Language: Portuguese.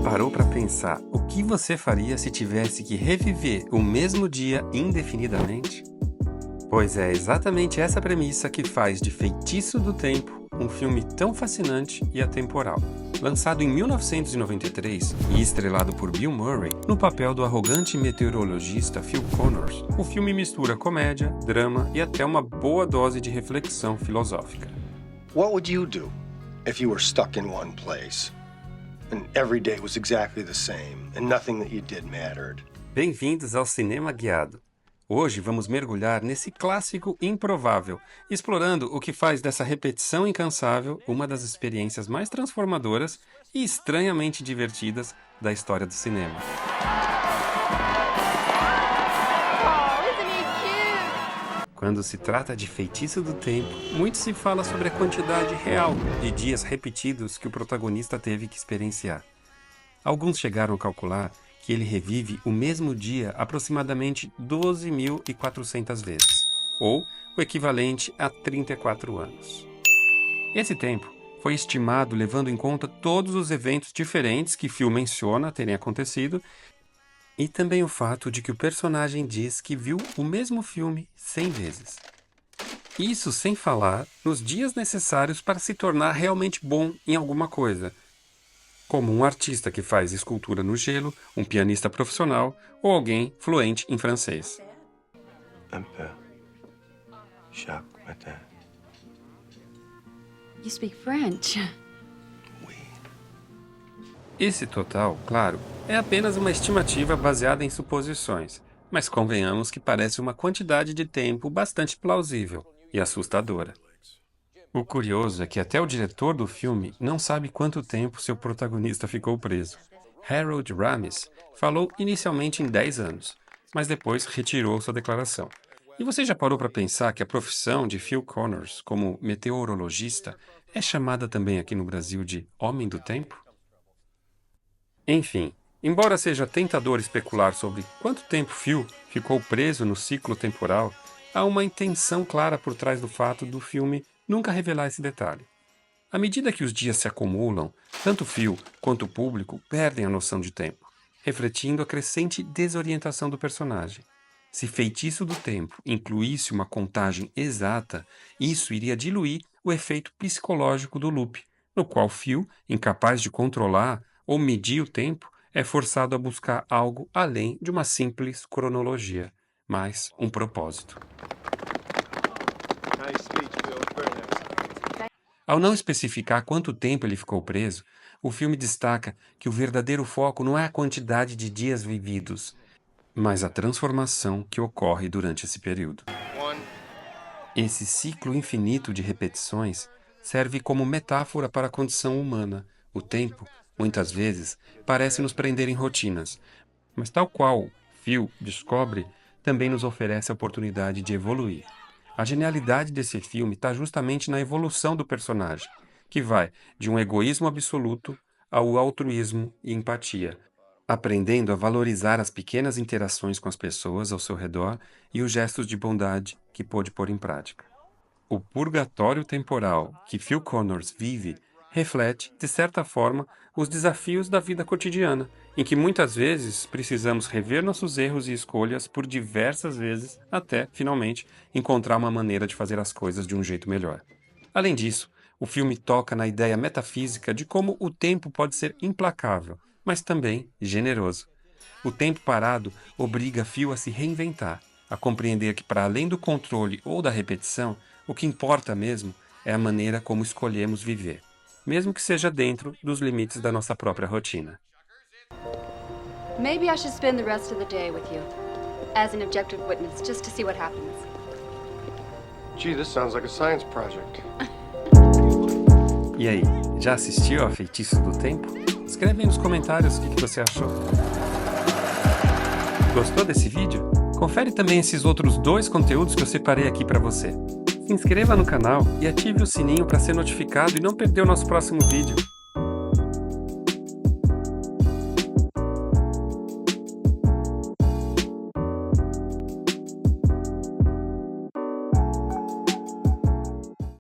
parou para pensar o que você faria se tivesse que reviver o mesmo dia indefinidamente? Pois é exatamente essa premissa que faz de Feitiço do Tempo um filme tão fascinante e atemporal. Lançado em 1993 e estrelado por Bill Murray no papel do arrogante meteorologista Phil Connors, o filme mistura comédia, drama e até uma boa dose de reflexão filosófica. What would you do if you were stuck in one place and every day was exactly the same and nothing that you did mattered? Bem-vindos ao Cinema Guiado. Hoje vamos mergulhar nesse clássico improvável, explorando o que faz dessa repetição incansável uma das experiências mais transformadoras e estranhamente divertidas da história do cinema. Quando se trata de Feitiço do Tempo, muito se fala sobre a quantidade real de dias repetidos que o protagonista teve que experienciar. Alguns chegaram a calcular que ele revive o mesmo dia aproximadamente 12.400 vezes, ou o equivalente a 34 anos. Esse tempo foi estimado levando em conta todos os eventos diferentes que Phil menciona terem acontecido e também o fato de que o personagem diz que viu o mesmo filme 100 vezes. Isso sem falar nos dias necessários para se tornar realmente bom em alguma coisa, como um artista que faz escultura no gelo, um pianista profissional ou alguém fluente em francês. Un peu. Jacques Martin. You speak French. Oui. Esse total, claro, é apenas uma estimativa baseada em suposições, mas convenhamos que parece uma quantidade de tempo bastante plausível e assustadora. O curioso é que até o diretor do filme não sabe quanto tempo seu protagonista ficou preso. Harold Ramis falou inicialmente em 10 anos, mas depois retirou sua declaração. E você já parou para pensar que a profissão de Phil Connors como meteorologista é chamada também aqui no Brasil de Homem do Tempo? Enfim, embora seja tentador especular sobre quanto tempo Phil ficou preso no ciclo temporal, há uma intenção clara por trás do fato do filme nunca revelar esse detalhe. À medida que os dias se acumulam, tanto Phil quanto o público perdem a noção de tempo, refletindo a crescente desorientação do personagem. Se Feitiço do Tempo incluísse uma contagem exata, isso iria diluir o efeito psicológico do loop, no qual Phil, incapaz de controlar ou medir o tempo, é forçado a buscar algo além de uma simples cronologia, mas um propósito. Ao não especificar quanto tempo ele ficou preso, o filme destaca que o verdadeiro foco não é a quantidade de dias vividos, mas a transformação que ocorre durante esse período. Esse ciclo infinito de repetições serve como metáfora para a condição humana. O tempo, muitas vezes, parece nos prender em rotinas, mas tal qual Phil descobre, também nos oferece a oportunidade de evoluir. A genialidade desse filme está justamente na evolução do personagem, que vai de um egoísmo absoluto ao altruísmo e empatia, aprendendo a valorizar as pequenas interações com as pessoas ao seu redor e os gestos de bondade que pôde pôr em prática. O purgatório temporal que Phil Connors vive reflete, de certa forma, os desafios da vida cotidiana, em que muitas vezes precisamos rever nossos erros e escolhas por diversas vezes até, finalmente, encontrar uma maneira de fazer as coisas de um jeito melhor. Além disso, o filme toca na ideia metafísica de como o tempo pode ser implacável, mas também generoso. O tempo parado obriga Phil a se reinventar, a compreender que, para além do controle ou da repetição, o que importa mesmo é a maneira como escolhemos viver, mesmo que seja dentro dos limites da nossa própria rotina. Maybe I should spend the rest of the day with you, as an objective witness, just to see what happens. Gee, this sounds like a science project. E aí, já assistiu a Feitiço do Tempo? Escreve aí nos comentários o que você achou. Gostou desse vídeo? Confere também esses outros 2 conteúdos que eu separei aqui para você. Se inscreva no canal e ative o sininho para ser notificado e não perder o nosso próximo vídeo.